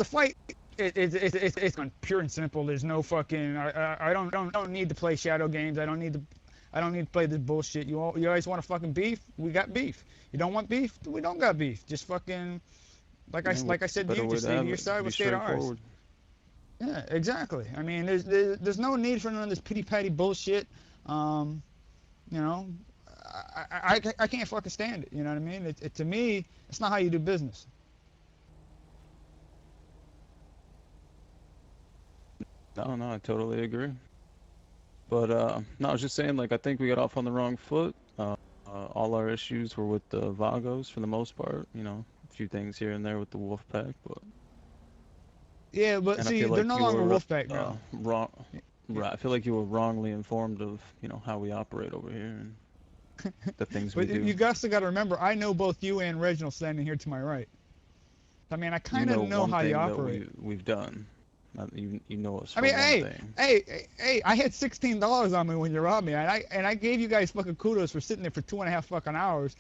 the fight. It's pure and simple. There's no fucking. I don't need to play shadow games. I don't need to play this bullshit. You always want to fucking beef? We got beef. You don't want beef? We don't got beef. Just fucking like I said to you, just stay to your side. We'll stay to ours. Yeah, exactly. I mean, there's no need for none of this pity patty bullshit. You know, I can't fucking stand it. You know what I mean? To me, it's not how you do business. No, I totally agree. But no, I was just saying, like, I think we got off on the wrong foot. All our issues were with the Vagos for the most part. You know, a few things here and there with the Wolfpack, but yeah, but see, they're no longer Wolfpack now. Wrong. Right. I feel like you were wrongly informed of, you know, how we operate over here and the things we do. You guys got to remember, I know both you and Reginald standing here to my right. I mean, I kind of know how you operate. We've done. You know us. I mean, hey! I had $16 on me when you robbed me, and I gave you guys fucking kudos for sitting there for 2.5 fucking hours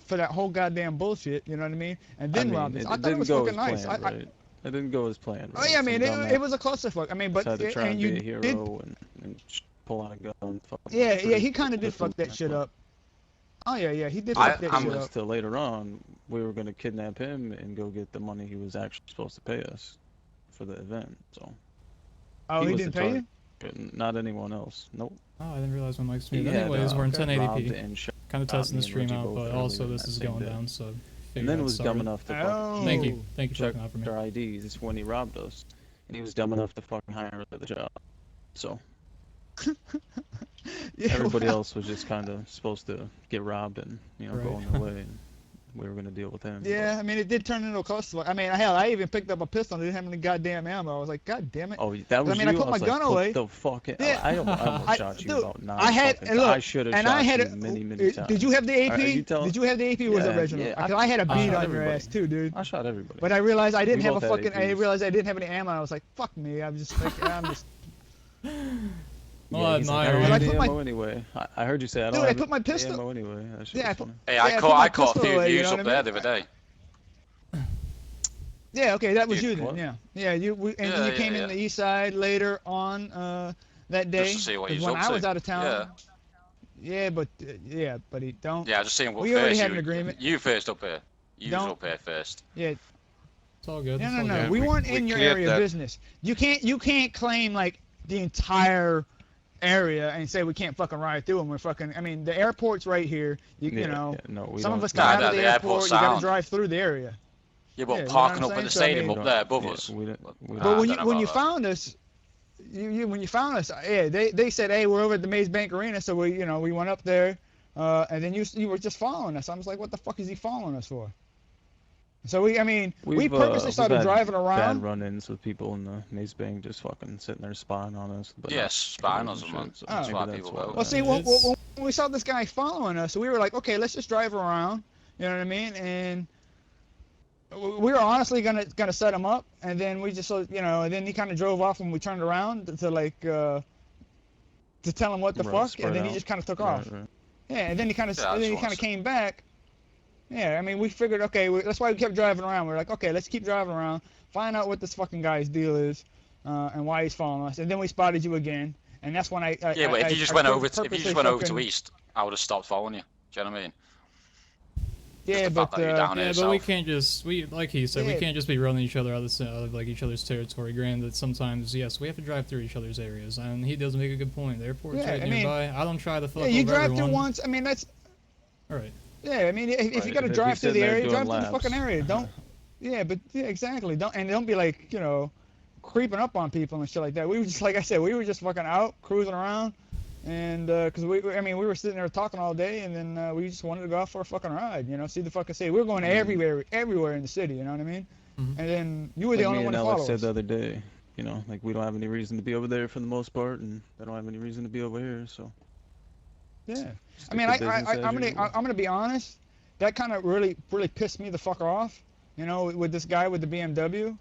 for that whole goddamn bullshit. You know what I mean? And then robbed us. I thought it was fucking nice. It didn't go as planned. Right? Oh yeah, I mean, it was a clusterfuck. I mean, but to try and you be a hero and pull out a gun. Yeah, he kind of did fuck that shit up. Oh yeah, he did fuck that shit up. Till later on, we were gonna kidnap him and go get the money he was actually supposed to pay us for the event, so. Oh, he didn't pay you? Not anyone else. Nope. Oh, I didn't realize my mic's muted. Anyways, we're in 1080p. Kind of testing the stream out, but also this is going down, so. And then was dumb enough to fucking. Thank you for check checking out for me. our IDs when he robbed us, and he was dumb enough to fucking hire us for the job. So. Yeah, everybody else was just kind of supposed to get robbed and, you know, go on their way. And we were gonna deal with him. Yeah, but I mean, it did turn into a clusterfuck. I mean, hell, I even picked up a pistol and didn't have any goddamn ammo. I was like, God damn it. Oh, that was I mean, you? I put my gun away. The fuck it. Yeah. I almost shot you dude, about 9 I had, seconds. look, I should have shot you many times. Did you have the AP? Did you have the AP? Was it Reginald? Yeah, I had a beat on your ass too, dude. I shot everybody. But I realized I didn't have a fucking. I realized I didn't have any ammo. I was like, fuck me. I'm just. Well, I admire you. Ammo anyway. I heard you say I don't have I put my pistol. ammo anyway. Yeah, I caught a few views up there the other day. Yeah, okay, that was you then. Yeah, you came in the east side later on that day. Just to see what he's when up I was to. out of town. Yeah, but he don't. Yeah, just seeing what. We already had an agreement. You first up here. You was up here first. Yeah. It's all good. No. We weren't in your area of business. You can't claim like the entire area and say we can't fucking ride through them. We're fucking. I mean, the airport's right here. You know. No, some of us come out of the airport. You gotta drive through the area. Yeah, but parking up in the stadium up there above us. But when you found us, when you found us, yeah, they said, hey, we're over at the Maze Bank Arena, so we went up there, and then you were just following us. I was like, what the fuck is he following us for? So we purposely started driving around. Bad run-ins with people in the Maze Bank just fucking sitting there spying on us. But yes, spying on someone. That's why people go. Well, see, when we saw this guy following us, we were like, okay, let's just drive around. You know what I mean? And we were honestly gonna set him up, and then we just and then he kind of drove off when we turned around to like to tell him what the fuck, and then he just kind of took off. Right. Yeah, and then he kind of came back. Yeah, I mean, we figured, okay, that's why we kept driving around. We were like, okay, let's keep driving around, find out what this fucking guy's deal is, and why he's following us. And then we spotted you again, and that's when I yeah, but if you just went over to east, I would have stopped following you. Do you know what I mean? Yeah, but we can't just like he said, we can't just be running each other out of like each other's territory. Granted, sometimes yes, we have to drive through each other's areas, and he does make a good point. The airport's right nearby. I don't try to fuck over everyone. You drive through once. I mean, that's all right. Yeah, I mean, if you gotta drive through the area, drive through the fucking area. Don't. Yeah, but exactly. Don't be like creeping up on people and shit like that. We were just like I said, we were just fucking out cruising around. And because we were sitting there talking all day, and then we just wanted to go out for a fucking ride, see the fucking city. We were going everywhere in the city, you know what I mean? Mm-hmm. And then you were the only one to follow us. Like Alex said the other day, like we don't have any reason to be over there for the most part, and they don't have any reason to be over here, so. Yeah, I mean, I'm gonna be honest. That kind of really pissed me the fuck off, with this guy with the BMW.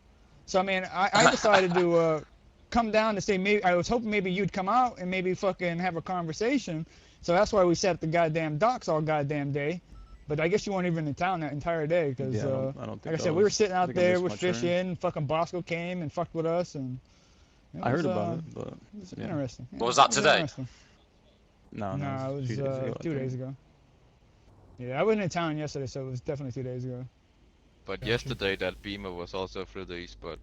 So I mean, I decided to. Come down to say maybe I was hoping maybe you'd come out and maybe fucking have a conversation, so that's why we sat at the goddamn docks all goddamn day, But I guess you weren't even in town that entire day because, Yeah, I don't think like I said, we were sitting out think I there, missed we're my train. fishing. Fucking Bosco came and fucked with us, and I heard about it, but it was yeah. interesting. Yeah, What was that it today? interesting. No, No, it was 2 days ago, I 2 days think. ago. Yeah, I wasn't in town yesterday, so it was definitely 2 days ago. But Gotcha. yesterday that beamer was also through the east, but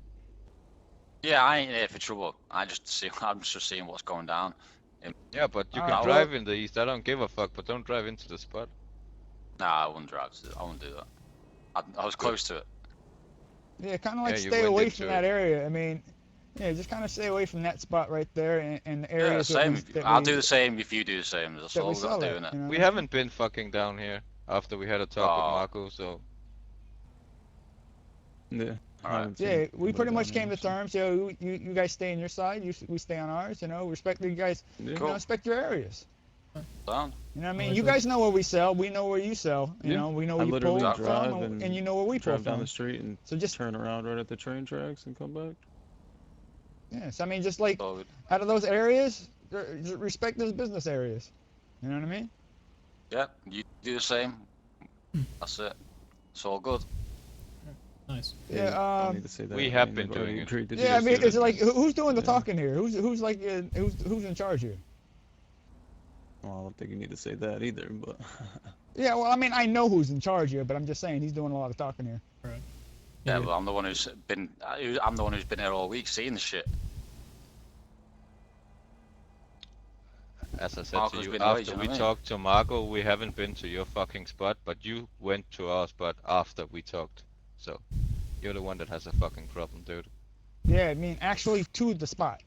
Yeah, I ain't here for trouble. I'm just seeing what's going down. yeah, but you Alright, can well- drive in the east. I don't give a fuck, but don't drive into the spot. Nah, I wouldn't drive. I wouldn't do that. I was close to it. Yeah, kind of like Yeah, you stay went away into from it. that area. I mean, yeah, just kind of stay away from that spot right there and the Yeah, areas that same. we- that I'll we- do the same if you do the same. That's that all we we've sell got to do, at, innit? you know We what I mean? haven't been fucking down here after we had a talk with Oh. Marco, so Yeah. I Alright. haven't seen Yeah, we anybody pretty much down came to there, so- terms. You guys stay on your side, we stay on ours. You know, respect you guys. Yeah. You Cool. know, respect your areas. Sound? You know what I mean? like You that. guys know where we sell. We know where you sell. You Yeah. know, we know I where you pull literally from, drive and you know where we pull Drive down from. the street and So just turn around right at the train tracks and come back. yes, I mean, just like So good. out of those areas, just respect those business areas. You know what I mean? Yeah, you do the same. That's it. It's all good. Nice. Yeah. don't need to say that. we I have mean, been we've already doing it. agreed to do Yeah, I this. mean, it's like who's doing the Yeah. talking here? Who's like who's in charge here? Well, I don't think you need to say that either, but Yeah, well, I mean, I know who's in charge here, but I'm just saying he's doing a lot of talking here. Yeah, well, I'm the one who's been. I'm the one who's been here all week seeing the shit. as I said Marco's to you, been away, after do you know we what I mean? talked to Marco, we haven't been to your fucking spot, but you went to our spot after we talked. So, you're the one that has a fucking problem, dude. Yeah, I mean, actually to the spot.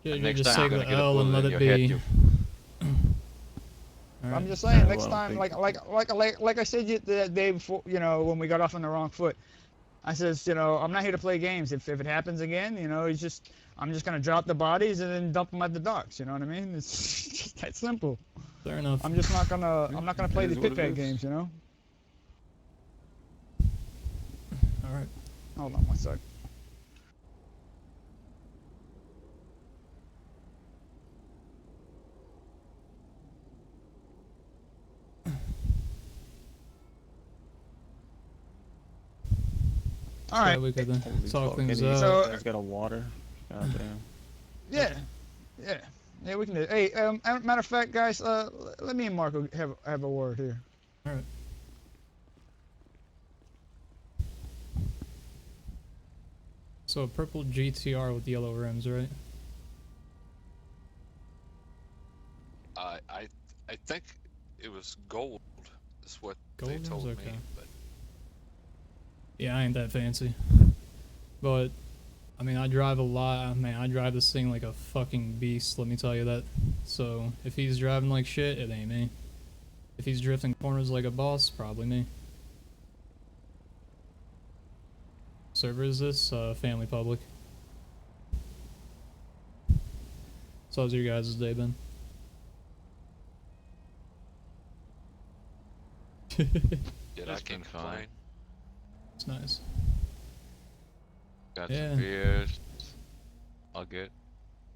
Yeah, And you next just time say you're the gonna get a L and bullet let in it your head, be. you Alright. I'm just saying, Yeah, next well, I time, think- like I said the day before, you know, when we got off on the wrong foot, I says, you know, I'm not here to play games. If it happens again, you know, I'm just gonna drop the bodies and then dump them at the docks. You know what I mean? It's just that simple. Fair enough. I'm not gonna play It the is what pit it pad is. games. You know. Alright. Hold on one sec. All right. We could Holy talk fuck, things Eddie, out. So- he's got a water. God damn. Yeah, we can do it. Hey, matter of fact, guys, let me and Marco have a word here. Alright. So a purple GTR with yellow rims, right? I think it was gold is what Gold they rims? told Okay. me. But Yeah, I ain't that fancy. But, I mean, I drive a lot. Man, I drive this thing like a fucking beast, let me tell you that. So, if he's driving like shit, it ain't me. If he's drifting corners like a boss, probably me. Server is this? Family public. So how's your guys' day been? yeah, I It's been can't fine. complain. It's nice. got Yeah. some beers. All good.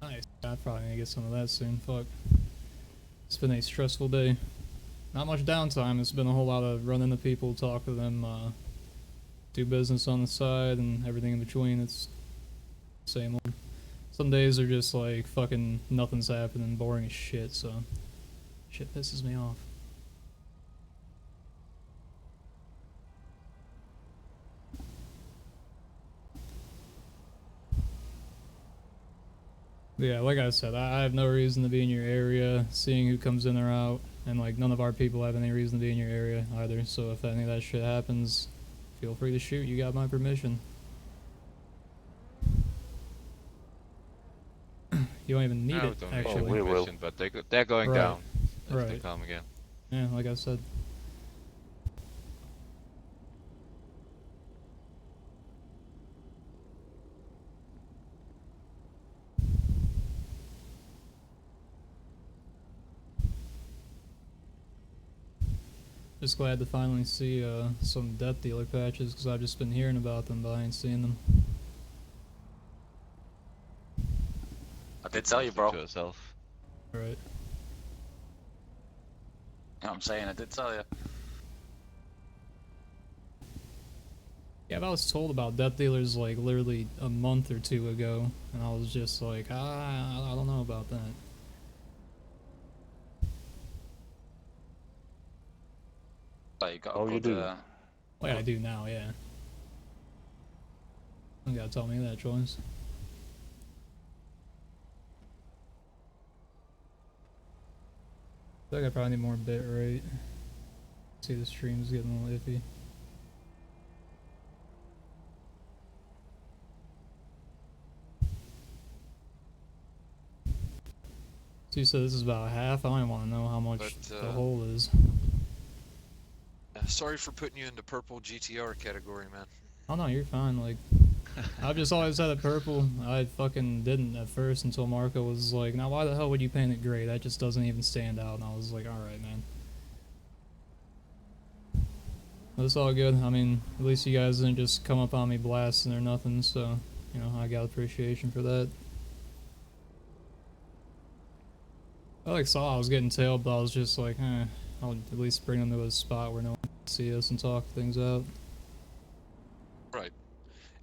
Nice. I'm probably gonna get some of that soon. Fuck. It's been a stressful day. Not much downtime. It's been a whole lot of run into people, talk to them, do business on the side, and everything in between. It's same old. Some days are just like fucking nothing's happening, boring as shit. So shit pisses me off. Yeah, like I said, I have no reason to be in your area, seeing who comes in or out, and like none of our people have any reason to be in your area either, so if any of that shit happens, feel free to shoot, you got my permission. You don't even need No, it, don't need actually. your permission, but they're going Right. down if they Right. come again. Yeah, like I said. Just glad to finally see some death dealer patches, because I've just been hearing about them, but I ain't seen them. I did tell you, Keep bro. to yourself. Right. You know what I'm saying? I did tell you. Yeah, but I was told about death dealers like literally a month or two ago, and I was just like, I don't know about that. So you got Oh, a you good. do. Well, yeah, I do now, yeah. You gotta tell me that, choice. I think I probably need more bit rate. See, the stream's getting a little iffy. So you said this is about half? I don't even want to know how much But, the whole is. Sorry for putting you into purple GTR category, man. Oh no, you're fine, like... I've just always had it purple. I fucking didn't at first until Marco was like, now why the hell would you paint it gray? That just doesn't even stand out. And I was like, alright, man. But it's all good. I mean, at least you guys didn't just come up on me blasting or nothing, so, you know, I got appreciation for that. I like saw I was getting tailed, but I was just like, I'll at least bring them to a spot where no one can see us and talk things out. Right.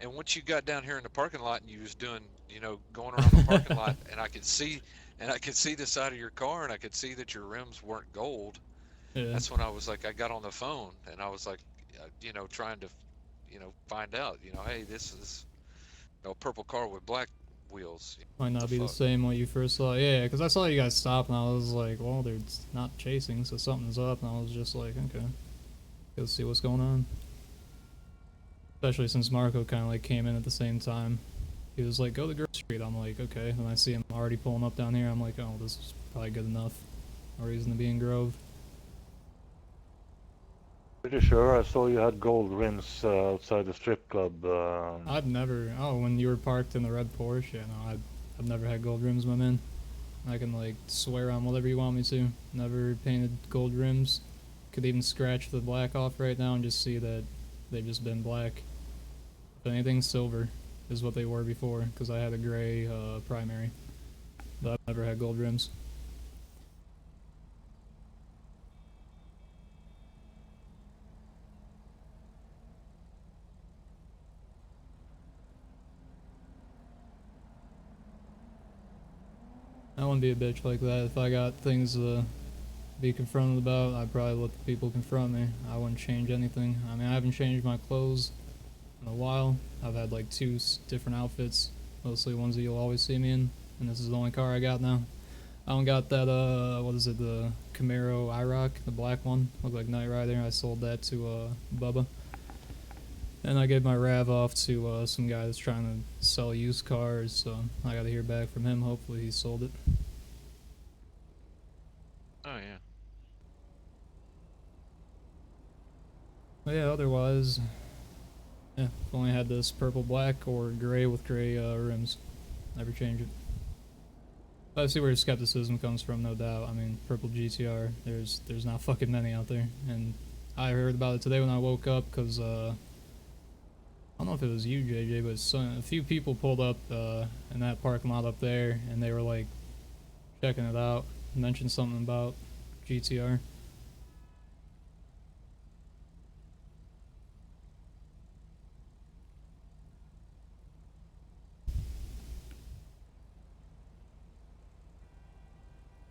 And once you got down here in the parking lot and you was doing, you know, going around the parking lot, and I could see the side of your car, and I could see that your rims weren't gold. Yeah. That's when I was like, I got on the phone and I was like, you know, trying to, you know, find out, you know, hey, this is, you know, a purple car with black wheels. Might not be the same what you first saw. Yeah, because I saw you guys stop and I was like, well, they're not chasing, so something's up. And I was just like, okay, go see what's going on. Especially since Marco kind of like came in at the same time. He was like, go to Grove Street. I'm like, okay. And I see him already pulling up down here. I'm like, oh, this is probably good enough. No reason to be in Grove. Pretty sure I saw you had gold rims outside the strip club. I've never. Oh, when you were parked in the red Porsche, yeah, no, I've never had gold rims, my man. I can like swear on whatever you want me to. Never painted gold rims. Could even scratch the black off right now and just see that they've just been black. If anything, silver is what they were before, because I had a gray primary. But I've never had gold rims. I wouldn't be a bitch like that. If I got things to be confronted about, I'd probably let the people confront me. I wouldn't change anything. I mean, I haven't changed my clothes in a while. I've had like two different outfits, mostly ones that you'll always see me in, and this is the only car I got now. I don't got that, what is it, the Camaro IROC, the black one, looked like Knight Rider. I sold that to Bubba. And I gave my RAV off to some guy that's trying to sell used cars, so I gotta hear back from him. Hopefully he sold it. Oh yeah. But yeah, otherwise, yeah, I've only had this purple black or gray with gray rims. Never change it. But I see where your skepticism comes from, no doubt. I mean, purple GTR, there's not fucking many out there. And I heard about it today when I woke up, because, I don't know if it was you, JJ, but a few people pulled up in that parking lot up there, and they were like checking it out, mentioned something about GTR.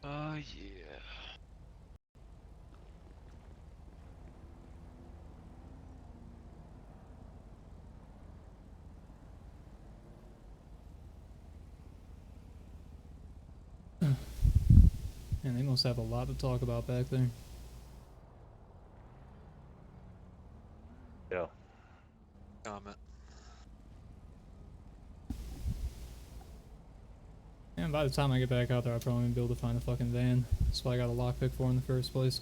Oh yeah. And they must have a lot to talk about back there. Yeah. Comment. And by the time I get back out there, I'll probably be able to find a fucking van. That's why I got a lockpick for in the first place.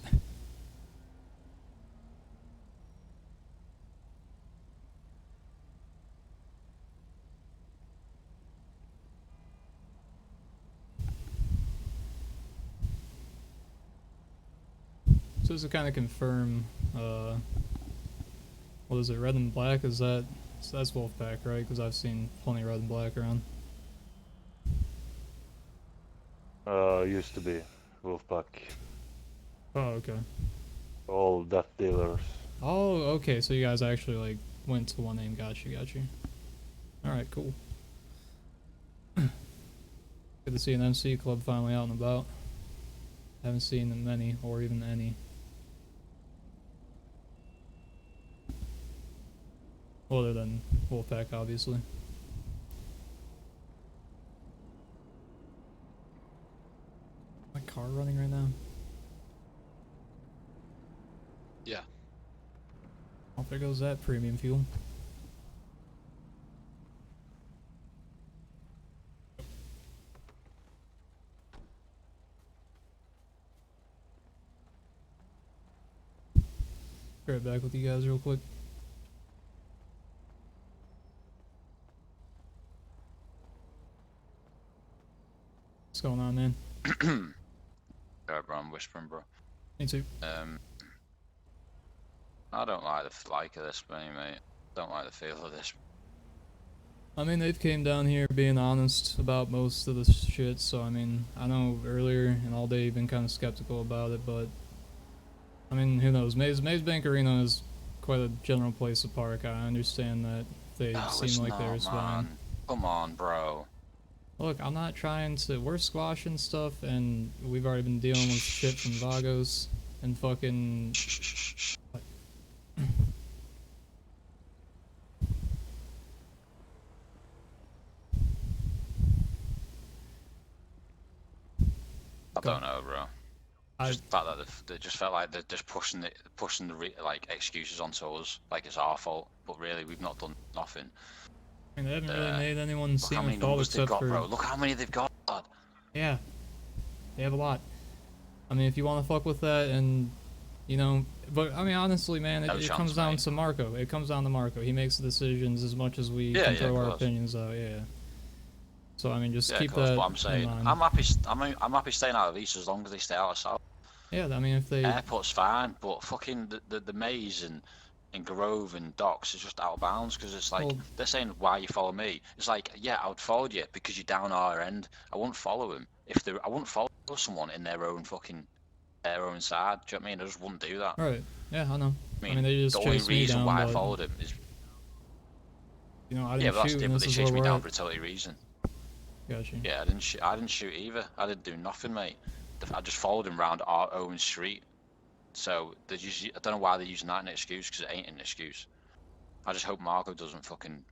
So just to kind of confirm, what is it, red and black? Is that, so that's Wolfpack, right? Because I've seen plenty of red and black around. Used to be Wolfpack. Oh, okay. All death dealers. Oh, okay, so you guys actually, like, went to one name. Got you. Alright, cool. Good to see an MC club finally out and about. Haven't seen many, or even any. Other than Wolfpack, obviously. My car running right now? Yeah. Oh, there goes that premium fuel. Be right back with you guys real quick. What's going on, man? Alright, bro, I'm whispering, bro. Me too. I don't like the of this, mate. Don't like the feel of this. I mean, they've came down here being honest about most of the shit, so I mean, I know earlier and all day you've been kind of skeptical about it, but I mean, who knows? Maze Bank Arena is quite a general place to park. I understand that they seem like they're fine. Come on, bro. Look, I'm not trying to. We're squashing stuff, and we've already been dealing with shit from Vagos and fucking. I don't know, bro. Just the fact that they just felt like they're just pushing the like excuses onto us, like it's our fault. But really, we've not done nothing. I mean, they haven't really made anyone seem at fault except for. Bro. Look how many they've got. Yeah, they have a lot. I mean, if you want to fuck with that, and you know, but I mean, honestly, man, it comes down to Marco. It comes down to Marco. He makes the decisions as much as we can throw our opinions out. Yeah. So I mean, just keep that. What I'm saying. In mind. I'm happy staying out of East as long as they stay out of South. Yeah, I mean, if they airport's fine, but fucking the maze and Grove and Docks is just out of bounds because it's like they're saying why you follow me. It's like yeah, I would follow you because you're down our end. I wouldn't follow him if I wouldn't follow someone in their own fucking their own side. Do you know what I mean? I just wouldn't do that. Right. Yeah, I know. I mean they just the only reason down, why I followed him is you know I didn't shoot. But they chased me down for a totally reason. Gotcha. Yeah, I didn't shoot either. I didn't do nothing, mate. I just followed him around our own street. So I don't know why they're using that as an excuse because it ain't an excuse. I just hope Marco doesn't fucking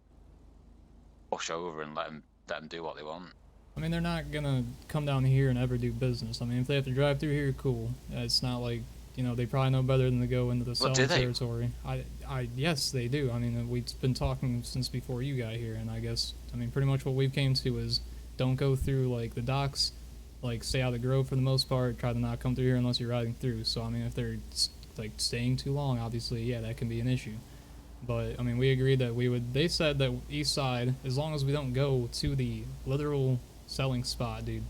push over and let them do what they want. I mean, they're not gonna come down here and ever do business. I mean, if they have to drive through here, cool. It's not like you know they probably know better than to go into the southern territory. Yes, they do. I mean, we've been talking since before you got here, and I guess pretty much what we've came to is don't go through like the docks. Like stay out of the Grove for the most part. Try to not come through here unless you're riding through. So I mean, if they're like staying too long, obviously, yeah, that can be an issue. But I mean, we agreed that we would. They said that east side, as long as we don't go to the literal selling spot, dude,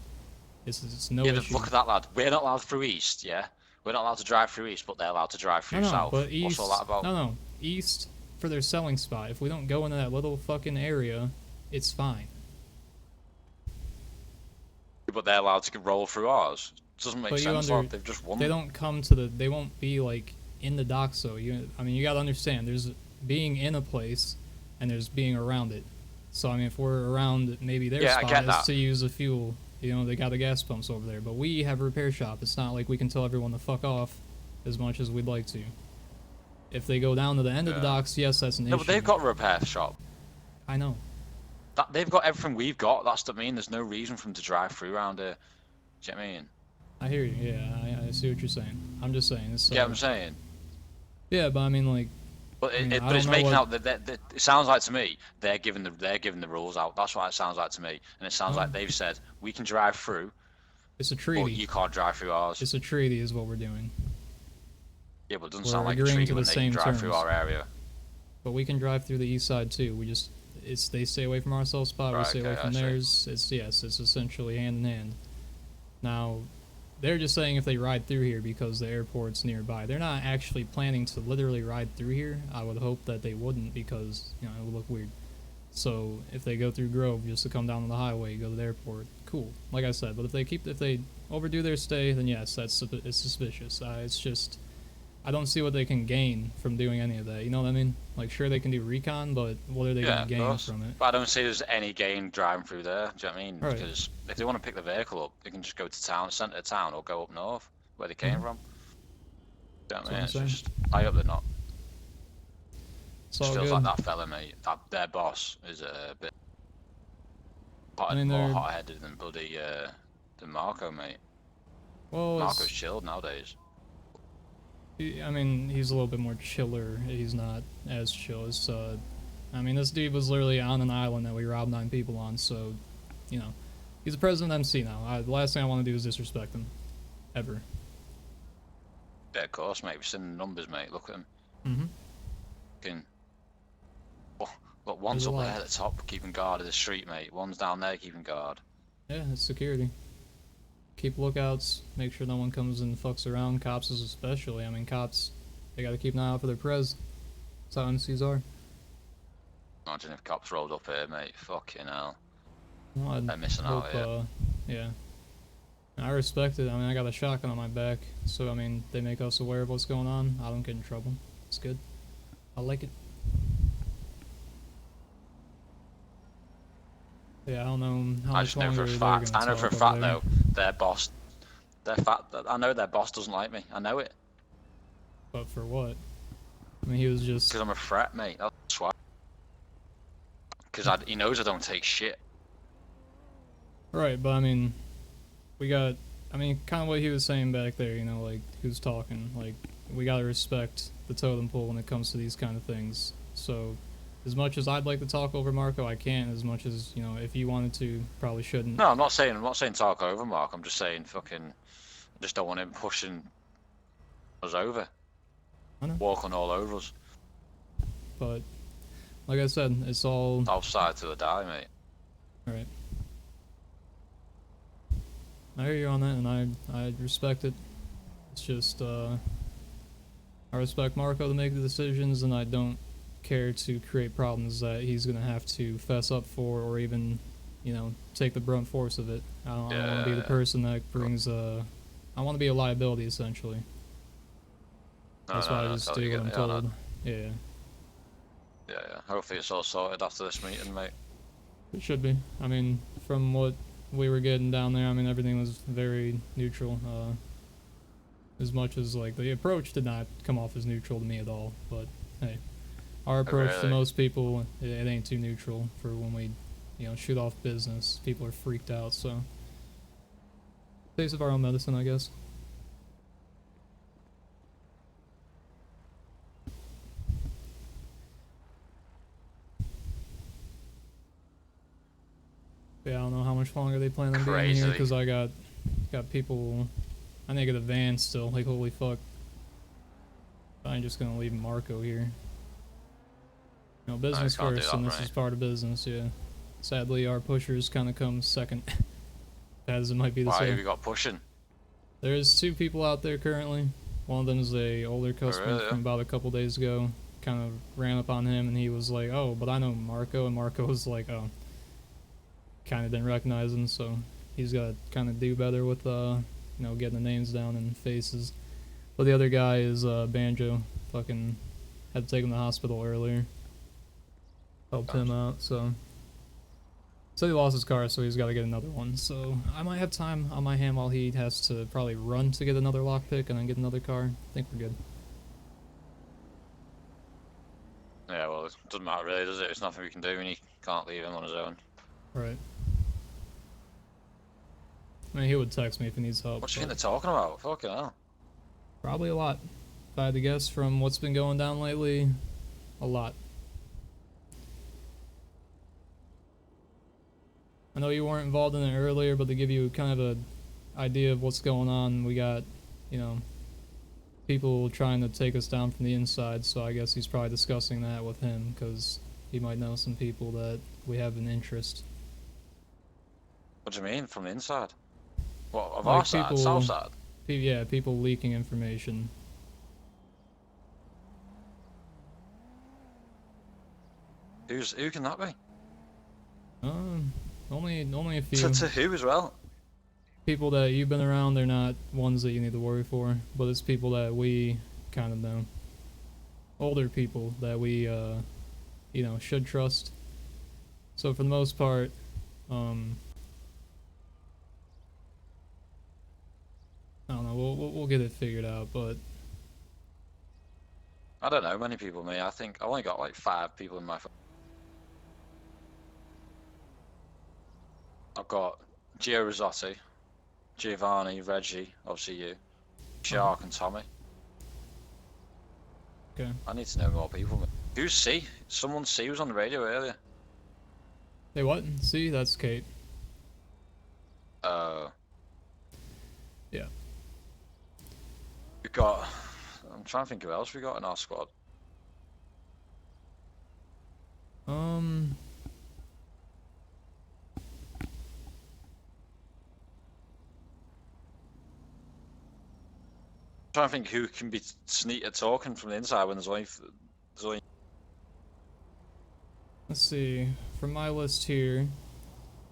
it's no issue. Yeah, look at that, lad. We're not allowed through east. Yeah, we're not allowed to drive through east, but they're allowed to drive through south. But east, what's all that about? No, east for their selling spot. If we don't go into that little fucking area, it's fine. But they're allowed to roll through ours. It doesn't make sense. They've just won. They don't come to the. They won't be like in the docks though. You gotta understand. There's being in a place, and there's being around it. So I mean, if we're around, maybe their spot is to use the fuel. You know, they got the gas pumps over there, but we have a repair shop. It's not like we can tell everyone to fuck off, as much as we'd like to. If they go down to the end of the docks, yes, that's an issue. No, but they've got a repair shop. I know. They've got everything we've got. That's what I mean. There's no reason for them to drive through around here. Do you know what I mean? I hear you. Yeah, I see what you're saying. I'm just saying. Yeah, I'm saying. Yeah, but I mean, like. But it's making out that it sounds like to me they're giving the rules out. That's what it sounds like to me, and it sounds like they've said we can drive through. It's a treaty. But you can't drive through ours. It's a treaty, is what we're doing. Yeah, but it doesn't sound like a treaty when they can drive through our area. But we can drive through the east side too. They stay away from our cell spot. We stay away from theirs. It's essentially hand in hand. Now, they're just saying if they ride through here because the airport's nearby. They're not actually planning to literally ride through here. I would hope that they wouldn't because it would look weird. So if they go through Grove just to come down to the highway, go to the airport, cool. Like I said, but if they overdo their stay, then yes, it's suspicious. It's just I don't see what they can gain from doing any of that. You know what I mean? Like, sure, they can do recon, but what are they Yeah, gonna of gain course. from it? But I don't see there's any gain driving through there. Do you know what I mean? Right. Because if they want to pick the vehicle up, they can just go to town, centre of town, or go up north where they came from. Do you know what I mean? That's It's what I'm just I hope they're not. It's Just all feels good. like that fella, mate. That their boss is a bit I mean, more they're hot-headed than bloody than Marco, mate. well. Marco's chilled nowadays. I mean, he's a little bit more chiller. He's not as chill as. I mean, this dude was literally on an island that we robbed 9 people on. So, you know, he's the president of MC now. The last thing I want to do is disrespect him, ever. Yeah, of course, mate. We've seen the numbers, mate. Look at them. Mm-hmm. Fucking. Look, one's There's a up lot. there at the top keeping guard of the street, mate. One's down there keeping guard. Yeah, it's security. Keep lookouts. Make sure no one comes and fucks around. Cops especially. I mean, cops, they gotta keep an eye out for their prez. That's how MCs are. Imagine if cops rolled up here, mate. Fucking hell. Well, I'd They're missing out hope, here. yeah. I respect it. I mean, I got a shotgun on my back, so I mean, they make us aware of what's going on. I don't get in trouble. It's good. I like it. Yeah, I don't know how I much just know for longer a they're fact. gonna I know for a talk fact over there. though, I know their boss doesn't like me. I know it But for what? I mean, he was just. because I'm a threat, mate. That's why. Because he knows I don't take shit. Right, but I mean, we got. I mean, kind of what he was saying back there, you know, like, who's talking. Like, we gotta respect the totem pole when it comes to these kind of things. So, as much as I'd like to talk over Marco, I can't. As much as, you know, if you wanted to, probably shouldn't. No, I'm not saying talk over Mark. I'm just saying fucking. I just don't want him pushing us over. I know. Walking all over us. But, like I said, it's all. Outside till I die, mate. Alright. I hear you on that, and I respect it. It's just, I respect Marco to make the decisions, and I don't care to create problems that he's gonna have to fess up for, or even, you know, take the brunt force of it. I don't want to be the person that brings, I want to be a liability, essentially. That's why I just do what I'm told. Yeah. Yeah. Hopefully it's all sorted after this meeting, mate. It should be. I mean, from what we were getting down there, I mean, everything was very neutral. As much as, like, the approach did not come off as neutral to me at all. But, hey, our approach to really? most people, it ain't too neutral for when we, you know, shoot off business. People are freaked out, so. Taste of our own medicine, I guess. Yeah, I don't know how much longer they plan on being here, Crazy. because I got people. I need to get a van still. Like, holy fuck. I ain't just gonna leave Marco here. You know, business can't do first, that, and this right. is part of business. Yeah. Sadly, our pushers kind of come second. As it might be the Why same. have you got pushing? There's 2 people out there currently. One of them is a older customer really? from about a couple days ago. Kind of ran up on him, and he was like, "Oh, but I know Marco," and Marco was like, "Oh." Kind of didn't recognize him, so he's got to kind of do better with, you know, getting the names down and faces. But the other guy is Banjo. Fucking had to take him to the hospital earlier. Helped him out, so. So he lost his car, so he's got to get another one. So I might have time on my hand while he has to probably run to get another lockpick and then get another car. I think we're good. Yeah, well, it doesn't matter really, does it? It's nothing we can do, and you can't leave him on his own. Right. I mean, he would text me if he needs help. What do you but- think they're talking about? Fucking hell. Probably a lot. If I had to guess from what's been going down lately, a lot. I know you weren't involved in it earlier, but to give you kind of a idea of what's going on, we got, you know, people trying to take us down from the inside, so I guess he's probably discussing that with him, because he might know some people that we have an interest. What do you mean, from the inside? What, of Like our side? people- South side? Yeah, people leaking information. Who can that be? Only a few. To who as well? People that you've been around, they're not ones that you need to worry for, but it's people that we kind of know. Older people that we, you know, should trust. So for the most part, I don't know. We'll get it figured out, but I don't know many people. Me, I think I only got like 5 people in my phone. I've got Gio Rizzotti, Giovanni, Reggie, obviously you, Shark, and Tommy. okay. I need to know more people. Who's C? Someone C was on the radio earlier. Hey, what? See, that's Kate. Yeah. We've got. I'm trying to think who else we got in our squad. I'm trying to think who can be sneak at talking from the inside when there's only. Let's see. From my list here,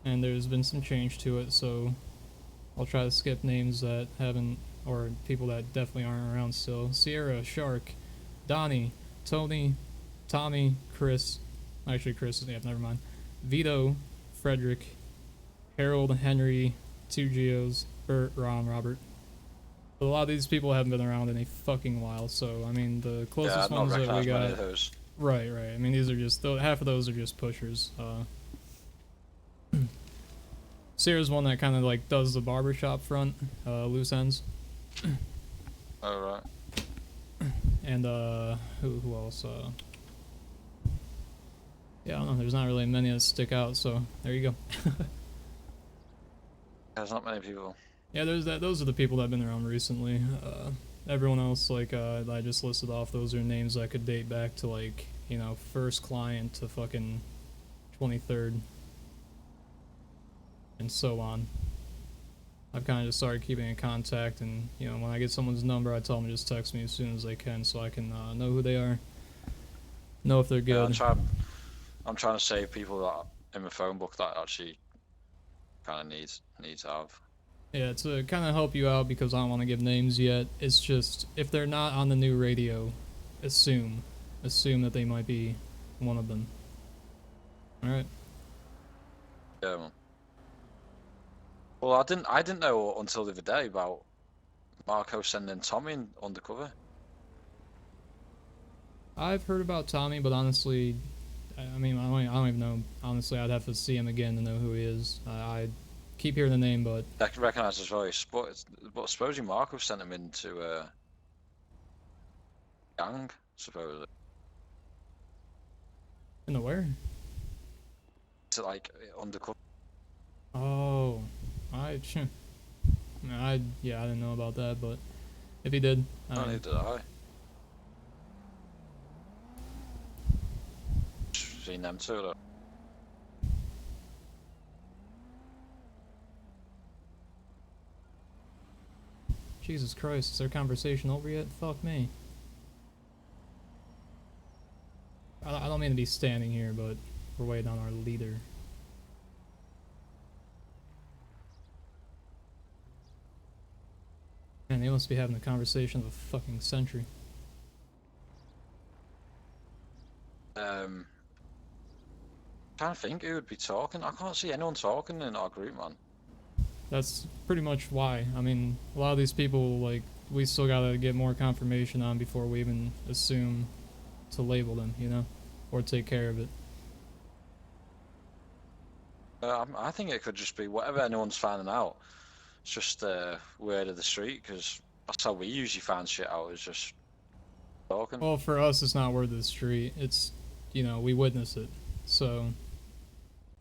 and there's been some change to it, so I'll try to skip names that haven't, or people that definitely aren't around still. Sierra, Shark, Donnie, Tony, Tommy, Chris. Actually, Chris, yeah, never mind. Vito, Frederick, Harold, Henry, 2 Geos, Bert, Ron, Robert. But a lot of these people haven't been around in a fucking while, so I mean the closest ones that we got. Right. I mean these are just half of those are just pushers. Sierra's one that kind of like does the barbershop front, loose ends. Oh right. And who else? Yeah, I don't know. There's not really many that stick out, so there you go. There's not many people. Yeah, those are the people that have been around recently. Everyone else, like, I just listed off, those are names that could date back to, like, you know, first client to fucking 23rd. And so on. I've kind of just started keeping in contact, and, you know, when I get someone's number, I tell them to just text me as soon as they can so I can know who they are. Know if they're good. Yeah, I'm trying to save people that in my phone book that actually kind of needs to have. Yeah, to kind of help you out, because I don't want to give names yet, it's just, if they're not on the new radio, assume that they might be one of them. Alright? Yeah, man. Well, I didn't know until the other day about Marco sending Tommy in undercover. I've heard about Tommy, but honestly, I mean, I don't even know. Honestly, I'd have to see him again to know who he is. I keep hearing the name, but I can recognise his voice. But supposing Marco sent him into gang, supposedly. into where? To like undercover. Oh, I didn't know about that, but if he did, Neither did I. Seen them too, though. Jesus Christ, is their conversation over yet? Fuck me. I don't mean to be standing here, but we're waiting on our leader. Man, they must be having the conversation of a fucking century. Trying to think who would be talking. I can't see anyone talking in our group, man. That's pretty much why. I mean, a lot of these people, like, we still gotta get more confirmation on before we even assume to label them, you know? Or take care of it. I think it could just be whatever anyone's finding out. It's just word of the street, because that's how we usually find shit out, is just talking. Well, for us, it's not word of the street. It's, you know, we witness it. So,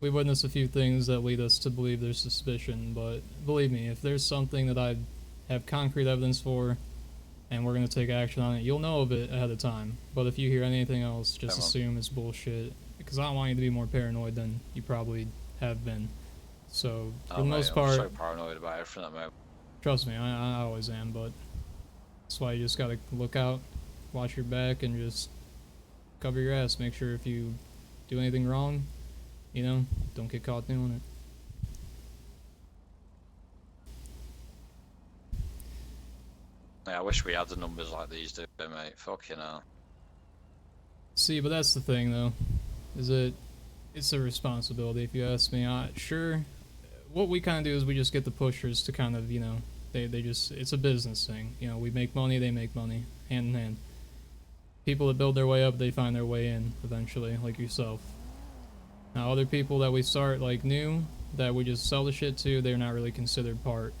we witness a few things that lead us to believe there's suspicion, but believe me, if there's something that I have concrete evidence for, and we're going to take action on it, you'll know of it ahead of time. But if you hear anything else, just assume it's bullshit, because I don't want you to be more paranoid than you probably have been. So, for the most part... I'm so paranoid about everything at the moment. Trust me, I always am, but that's why you just gotta look out, watch your back, and just cover your ass. Make sure if you do anything wrong, you know, don't get caught doing it. Yeah, I wish we had the numbers like these do, mate. Fucking hell. See, but that's the thing, though. It's a responsibility, if you ask me. Sure, what we kind of do is we just get the pushers to kind of, they just, it's a business thing. We make money, they make money, hand in hand. People that build their way up, they find their way in, eventually, like yourself. Now, other people that we start, like, new, that we just sell the shit to, they're not really considered part.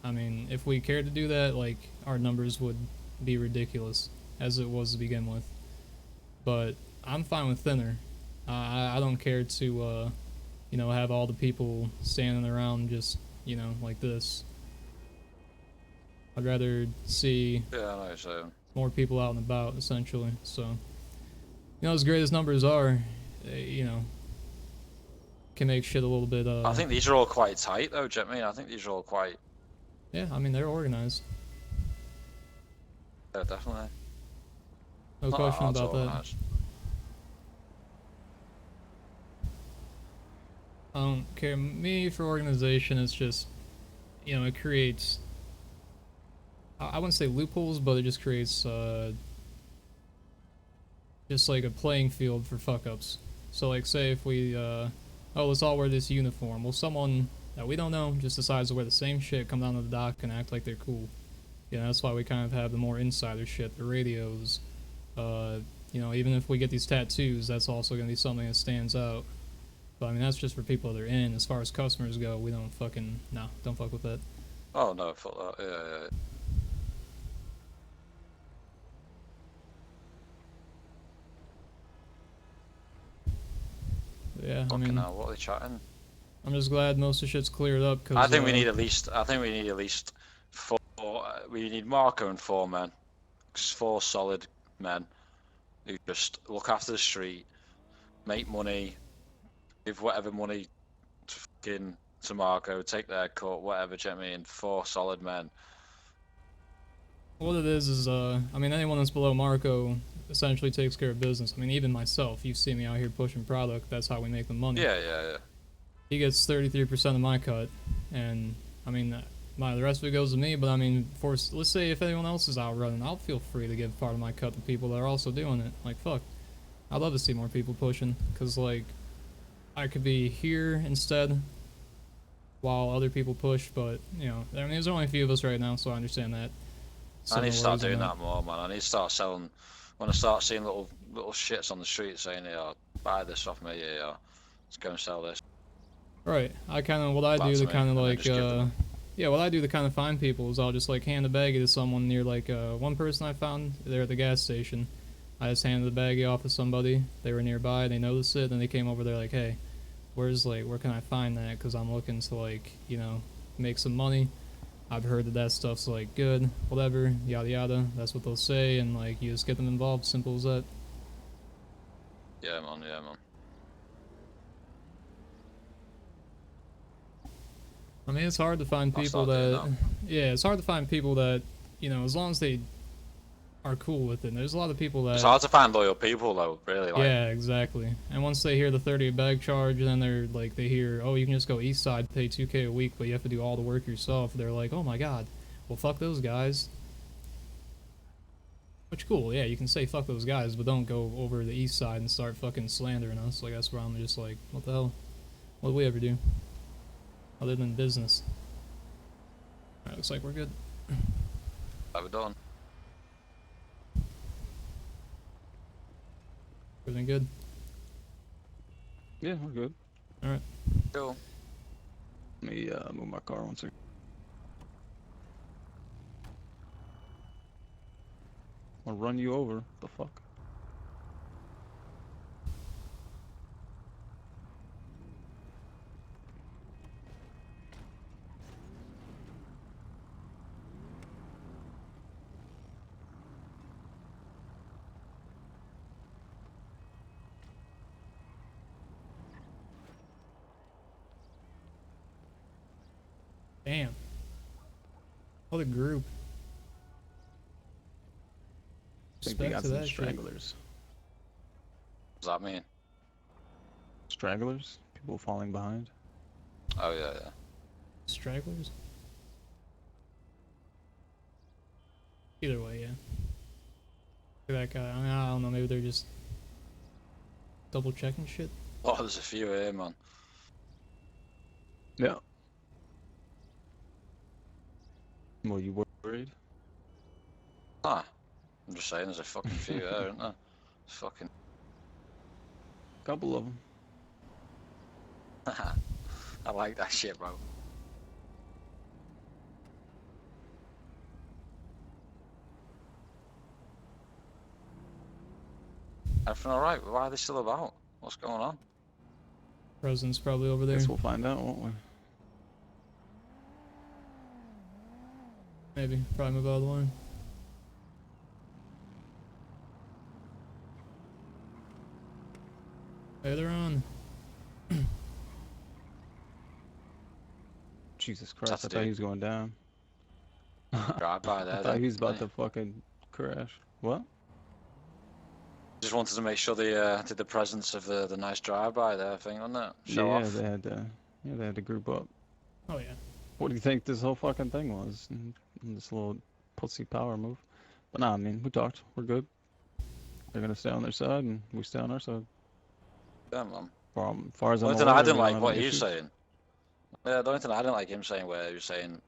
I mean, if we cared to do that, like, our numbers would be ridiculous, as it was to begin with. But I'm fine with thinner. I don't care to, have all the people standing around just, like this. I'd rather see more people out and about, essentially. So, as great as numbers are, can make shit a little bit, I think these are all quite tight, though, do you know what I mean? I think these are all quite... Yeah, I mean, they're organized. Yeah, definitely. No Not question hard to about that. organise. I don't care. Me, for organization, it's just, it creates... I wouldn't say loopholes, but it just creates, just like a playing field for fuck-ups. So, like, say if we, oh, let's all wear this uniform. Well, someone that we don't know just decides to wear the same shit, come down to the dock, and act like they're cool. That's why we kind of have the more insider shit, the radios. Even if we get these tattoos, that's also going to be something that stands out. But, I mean, that's just for people that are in. As far as customers go, we don't fucking... No, don't fuck with that. Oh, no, fuck that. Yeah. Yeah, Fucking I mean... hell, what are they chatting? I'm just glad most of the shit's cleared up, because... I think we need at least 4... we need Marco and 4 men. 4 solid men who just look after the street, make money, give whatever money to Marco, take their cut, whatever, do you know what I mean? 4 solid men. What it is, I mean, anyone that's below Marco essentially takes care of business. I mean, even myself, you see me out here pushing product, that's how we make the money. Yeah. He gets 33% of my cut, and, I mean, the rest of it goes to me, but I mean, let's say if anyone else is out running, I'll feel free to give part of my cut to people that are also doing it. Like, fuck. I'd love to see more people pushing, because, like, I could be here instead while other people push, but, I mean, there's only a few of us right now, so I understand that. I need to start doing that more, man. I need to start selling. When I start seeing little shits on the street saying, "Yeah, buy this off me. Yeah, let's go and sell this." Right. What I do to kind of like, what I do to kind of find people is I'll just like hand a baggie to someone near like one person I found there at the gas station. I just handed the baggie off to somebody. They were nearby. They noticed it, and they came over there like, "Hey, where can I find that? Because I'm looking to like, make some money. I've heard that stuff's like good, whatever, yada yada." That's what they'll say, and like you just get them involved. Simple as that. Yeah, man. I mean, it's hard to find people that. Yeah, it's hard to find people that, as long as they are cool with it. And there's a lot of people that... It's hard to find loyal people, though, really. Like... Yeah, exactly. And once they hear the 30 a bag charge, then they're like, they hear, oh, you can just go east side, pay $2K a week, but you have to do all the work yourself. They're like, oh my god, well, fuck those guys. Which, cool, yeah, you can say fuck those guys, but don't go over the east side and start fucking slandering us. Like, that's where I'm just like, what the hell? What did we ever do? Other than business. Alright, looks like we're good. How we done? Everything good? Yeah, we're good. Alright. Cool. Let me move my car one second. I'll run you over. The fuck? Damn. What a group. I think they got Respect to some that shit. stragglers. What does that mean? Stragglers? People falling behind? Oh, yeah, yeah. Stragglers? Either way, yeah. That guy, I mean, I don't know, maybe they're just double checking shit. Oh, there's a few here, man. Yeah. Well, you worried? Ah, I'm just saying, there's a fucking few here, isn't there? It's fucking. Couple of them. I like that shit, bro. Everything alright? Why are they still about? What's going on? President's probably over there. Guess we'll find out, won't we? Maybe. Probably move out of the line. Hey, they're on. Jesus Christ, Tough I to thought do. he was going down. Drive by there. I thought then, he was about didn't to fucking crash. What? Just wanted to make sure they did the presence of the nice drive-by there thing, wasn't it? Show Yeah, off. they had to. Yeah, they had to group up. Oh, yeah. What do you think this whole fucking thing was? This little pussy power move. But nah, I mean, we talked. We're good. They're gonna stay on their side, and we stay on our side. Yeah, man. As far as The I'm only thing aware, I didn't we don't like have what any he was issues. saying. Yeah, the only thing I didn't like him saying where he was saying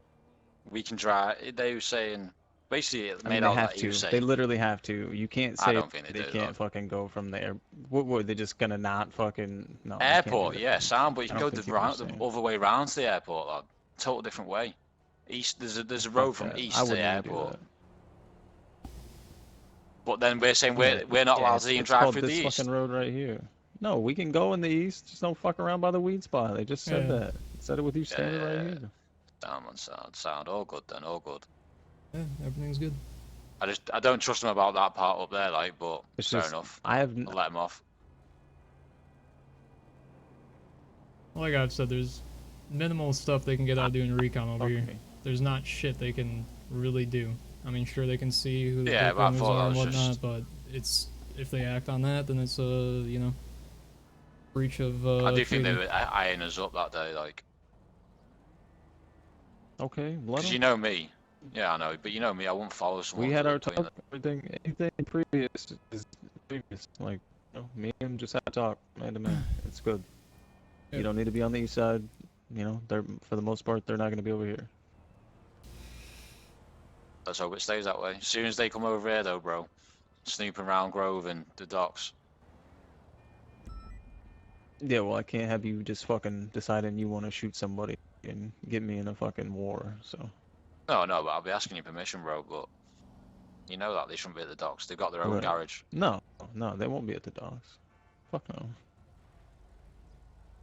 we can drive. They were saying basically it I made mean, they out have that he to. was They saying. literally have to. You can't I say don't think they they do, can't though. fucking go from there. What were they just gonna not fucking? No, they can't do Airport, that. yeah, sound, but you I can don't go think the you route the understand. other way round to the airport, lad. Total different way. East, there's a Fuck road from that. I east to the wouldn't even do airport. that. But then we're saying Yeah, we're not yeah, allowed it's, to even it's drive called through the this east. fucking road right here. No, we can go in the east. Just don't fuck around by the weed spot. They just said Yeah. that. Said it with you standing right here. Damn, man, sound all good then, all good. Yeah, everything's good. I don't trust them about that part up there, like, but It's fair just enough. I have I'll let them off. Like I've said, there's minimal stuff they can get out of doing recon over fuck here. me. There's not shit they can really do. I mean, sure, they can see who the Yeah, yeah, but I owners thought are that and was whatnot, just- but it's if they act on that, then it's you know, breach of I do think they treaty. were eyeing us up that day, like, Okay, let because you 'em. know me. Yeah, I know, but you know me, I won't follow someone. We had for our putting talk. Anything previous is previous. Like, me and him just had a talk, man to man. It's good. Yeah. You don't need to be on the east side. You know, they're for the most part they're not gonna be over here. Let's hope it stays that way. As soon as they come over here, though, bro, snooping around Grove and the docks. Yeah, well, I can't have you just fucking deciding you want to shoot somebody and get me in a fucking war. So. No, but I'll be asking you permission, bro. But you know that they shouldn't be at the docks. They've got their own Right. garage No, they won't be at the docks. Fuck no.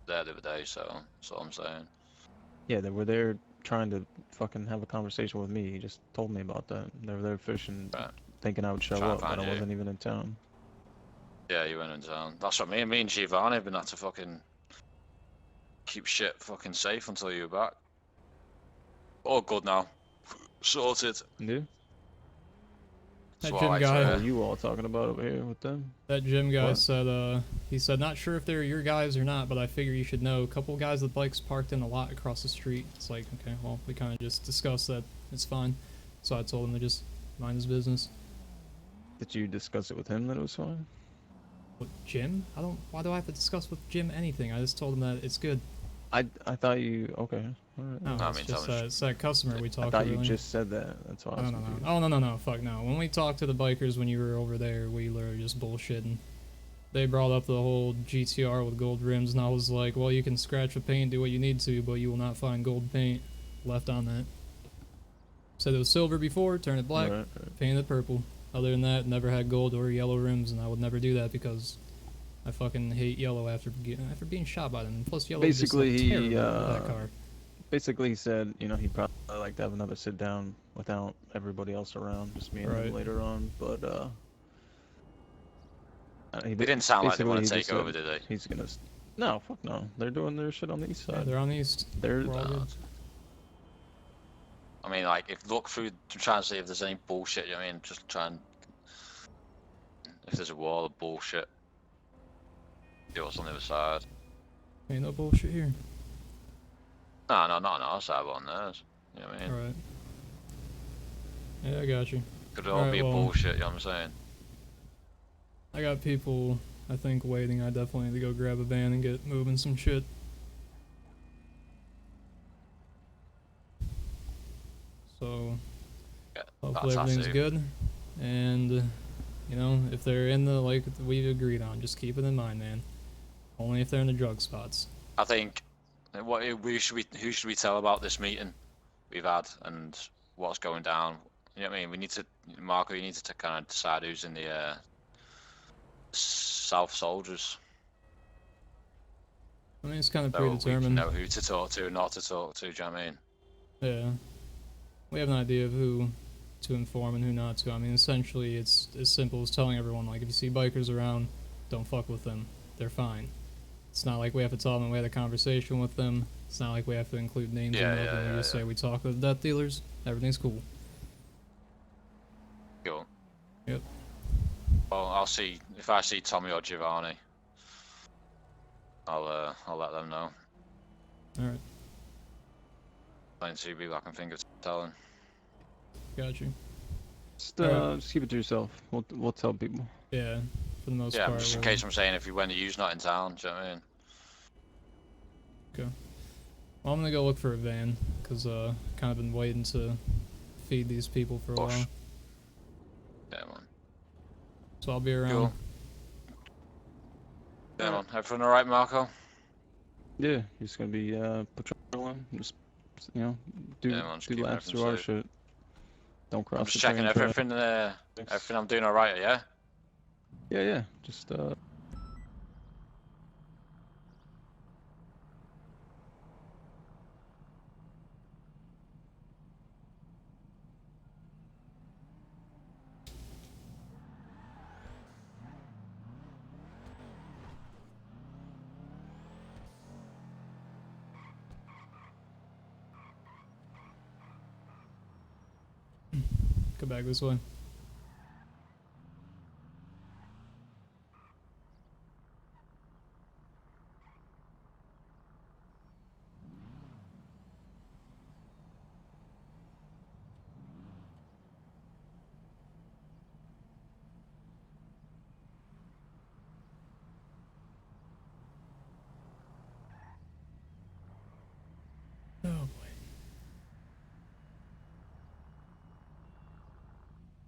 there the other day, so that's what I'm saying. Yeah, they were there trying to fucking have a conversation with me. He just told me about that. They were there fishing, Right. thinking I would show Trying up, to but find I you. wasn't even in town. Yeah, you went in town. That's what me and Giovanni have been had to fucking keep shit fucking safe until you were back. All good now. Sorted. Yeah. That So gym I like guy- to What hear. are you all talking about over here with them? That gym guy What? said, he said, not sure if they're your guys or not, but I figure you should know. A couple guys with bikes parked in a lot across the street. It's like, okay, well, we kind of just discussed that. It's fine. So I told him to just mind his business. Did you discuss it with him that it was fine? With Jim? Why do I have to discuss with Jim anything? I just told him that it's good. I thought you okay. All right. No, I it's mean, just tell me- it's that customer we I talked thought to. you earlier. just said that. That's why I was No. confused. Oh, no, fuck no. When we talked to the bikers when you were over there, we were just bullshitting. They brought up the whole GTR with gold rims, and I was like, well, you can scratch the paint, do what you need to, but you will not find gold paint left on that. Said it was silver before, turn it black, Right. paint it purple. Other than that, never had gold or yellow rims, and I would never do that because I fucking hate yellow after being shot by them. And plus, yellow Basically, just he, looked terrible with that car. Basically, he said, he'd probably like to have another sit down without everybody else around, just me and Right. him later on. But They didn't sound like they basically, want he to just take over, said did they? He's gonna. No, fuck no. They're doing their shit on the east Yeah, side. they're on the east. They're We're all good. I mean, like, look through to try and see if there's any bullshit. You know what I mean, just try and if there's a wall of bullshit, see what's on the other side. Ain't no bullshit here. No, not on our side, but on theirs. You know what I mean? Alright. Yeah, I got you. Could all Alright, be well, bullshit, you know what I'm saying? I got people, I think, waiting. I definitely need to go grab a van and get moving some shit. So, Yeah, hopefully that's everything's it. good. And, you know, if they're in the, like we agreed on, just keep it in mind, man. Only if they're in the drug spots. I think, who should we tell about this meeting we've had and what's going down? You know what I mean? We need to, Marco, you need to kind of decide who's in the South Soldiers. I mean, it's kind of So we can predetermined. know who to talk to and not to talk to, do you know what I mean? Yeah. We have an idea of who to inform and who not to. I mean, essentially, it's as simple as telling everyone, like, if you see bikers around, don't fuck with them. They're fine. It's not like we have to tell them we had a conversation with them. It's not like we have to include names in it. We just say we talk with death dealers. Everything's cool. Cool. Yep. Well, I'll see if I see Tommy or Giovanni. I'll let them know. Alright. Plain CB, I can think of telling. Got you. Just keep it to yourself. We'll tell people. Yeah, for the most Yeah, part. just in case I'm saying if you when you's not in town, do you know what I mean? Okay. Well, I'm gonna go look for a van, because kind of been waiting to feed these people for a while. Yeah, man. So I'll be around. Cool. Yeah, man. Everything alright, Marco? Yeah, he's just gonna be patrolling. Just do Yeah, man, just keep laps everything through our safe. shit. Don't cross I'm just the checking train if tracks. everything I'm doing alright, yeah? Yeah. Just Go back this way. Oh boy.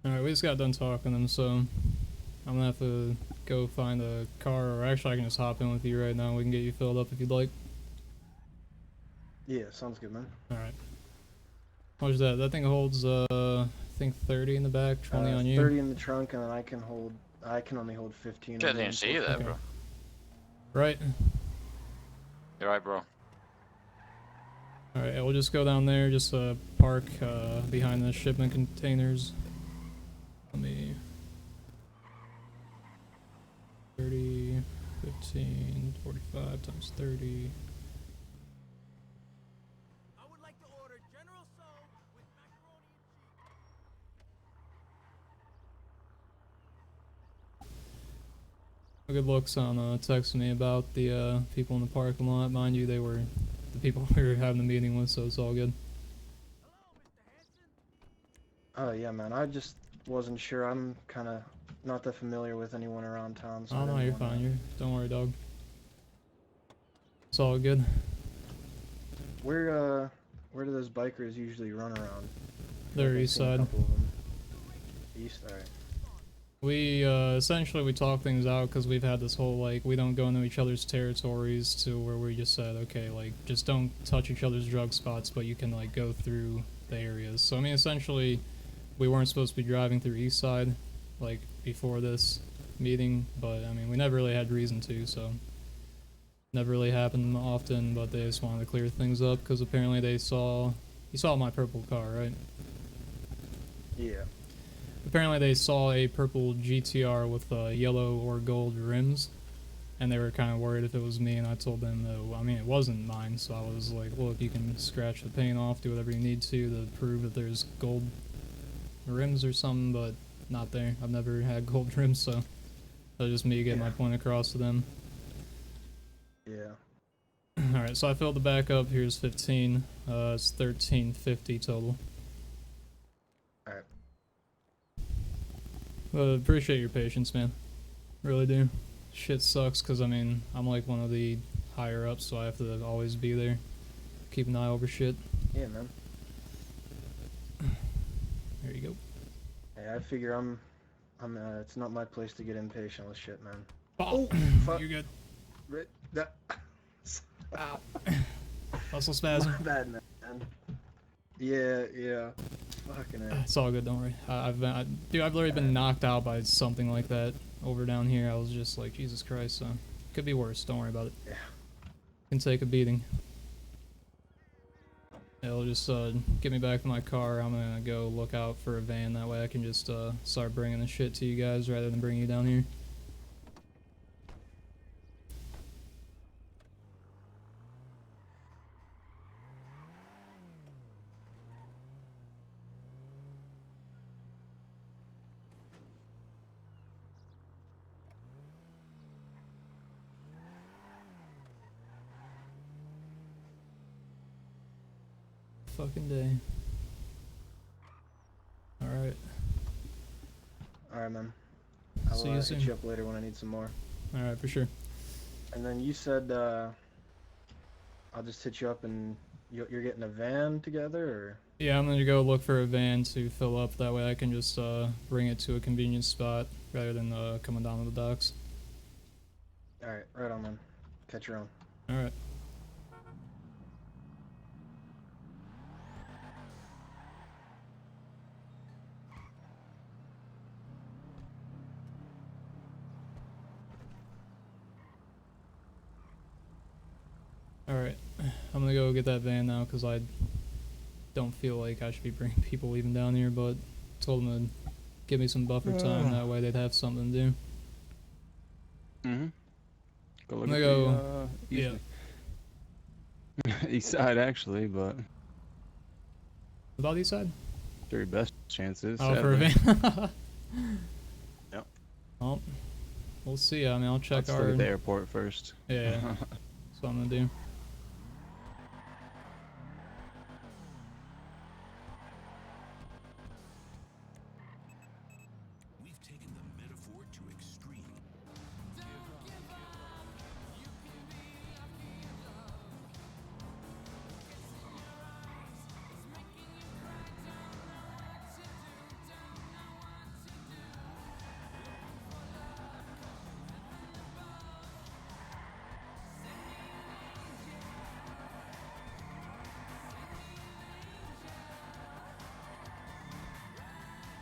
Alright, we just got done talking to them, so I'm gonna have to go find a car, or actually I can just hop in with you right now. We can get you filled up if you'd like. Yeah, sounds good, man. Alright. How much is that? That thing holds, I think 30 in the back, 20 on you. 30 in the trunk, and then I can only hold 15. Didn't on the even see you there, Okay. bro. Right. You're right, bro. Alright, yeah, we'll just go down there, just park behind the shipment containers. Let me... 30, 15, 45 times 30. I would like to order General Soul with macaroni and cheese. Good looks on texting me about the people in the parking lot. Mind you, they were the people we were having the meeting with, so it's all good. Oh yeah, man. I just wasn't sure. I'm kind of not that familiar with anyone around town. So I Oh no, didn't you're wanna- fine. Don't worry, dog. It's all good. Where do those bikers usually run around? They're I've east seen a side. couple of them. East, alright. We essentially we talk things out because we've had this whole like we don't go into each other's territories to where we just said okay like just don't touch each other's drug spots, but you can like go through the areas. So I mean essentially we weren't supposed to be driving through east side like before this meeting, but I mean we never really had reason to, so never really happened often. But they just wanted to clear things up because apparently you saw my purple car, right? Yeah. Apparently they saw a purple GTR with yellow or gold rims, and they were kind of worried if it was me, and I told them that, well, I mean, it wasn't mine, so I was like, look, you can scratch the paint off, do whatever you need to prove that there's gold rims or something, but not there. I've never had gold rims, so that was just me getting my point across to them. Yeah. Alright, so I filled the back up. Here's 15. It's 1350 total. Alright. Appreciate your patience, man. Really do. Shit sucks because, I mean, I'm like one of the higher ups, so I have to always be there. Keep an eye over shit. Yeah, man. There you go. Hey, I figure it's not my place to get impatient with shit, man. Oh, fuck. you're good. Right, that. Ow. Muscle spasm. My bad, man. Yeah. Fucking hell. It's all good, don't worry. Dude, I've literally been knocked out by something like that over down here. I was just like, Jesus Christ, so could be worse. Don't worry about it. Yeah. Can take a beating. It'll just get me back to my car. I'm gonna go look out for a van. That way I can just start bringing the shit to you guys rather than bring you down here. Fucking day. Alright. Alright, man. See you I'll soon. hit you up later when I need some more. Alright, for sure. And then you said I'll just hit you up and you're getting a van together, or? Yeah, I'm gonna go look for a van to fill up. That way I can just bring it to a convenient spot rather than coming down to the docks. Alright, right on, man. Catch your own. Alright. Alright, I'm gonna go get that van now because I don't feel like I should be bringing people even down here, but told them to give me some buffer time, that way they'd have something to do. Mm-hmm. Go look I'm at gonna the, yeah. east side, actually, but About east side? your best chances. Oh, for a sadly. van? Yep. Well, we'll see. I mean, I'll check Let's our... look at the airport first. Yeah, that's what I'm gonna do. We've taken the metaphor to extreme.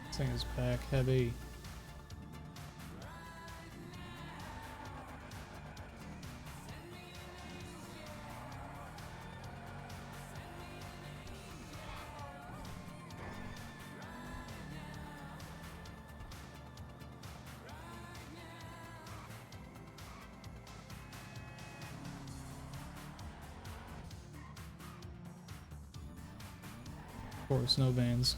This thing is back heavy. Of course, no vans.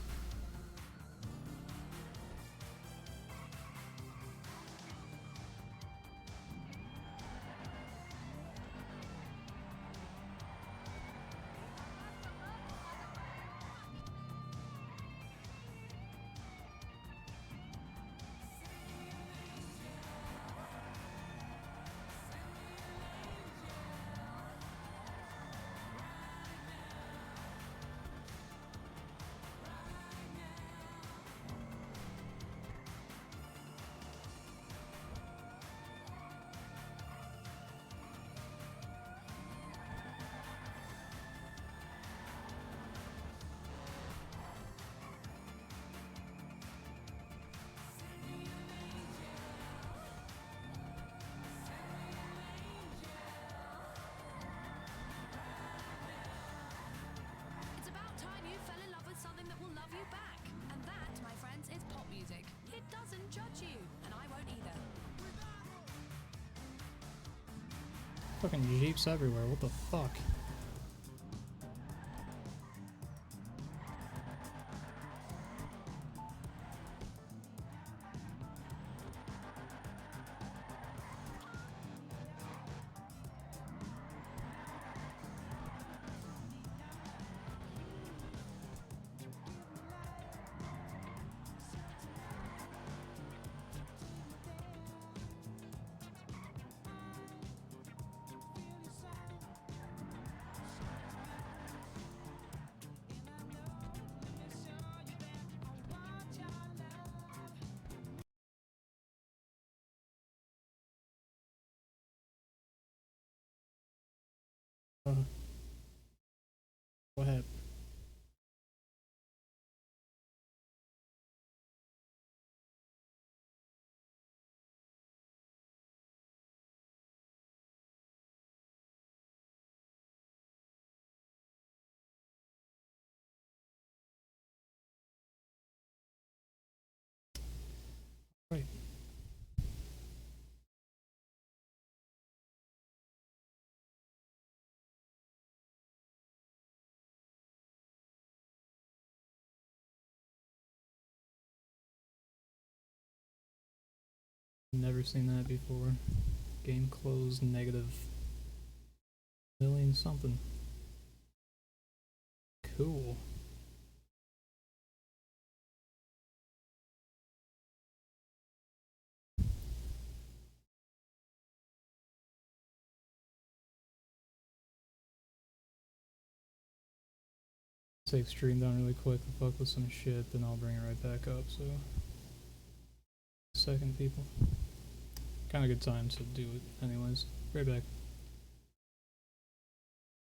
It's about time you fell in love with something that will love you back. And that, my friends, is pop music. It doesn't judge you, and I won't either. Fucking Jeeps everywhere, what the fuck? Never seen that before. Game closed negative million something. Cool. Take stream down really quick to fuck with some shit, then I'll bring it right back up, so. Second, people. Kinda good time to do it anyways. Right back.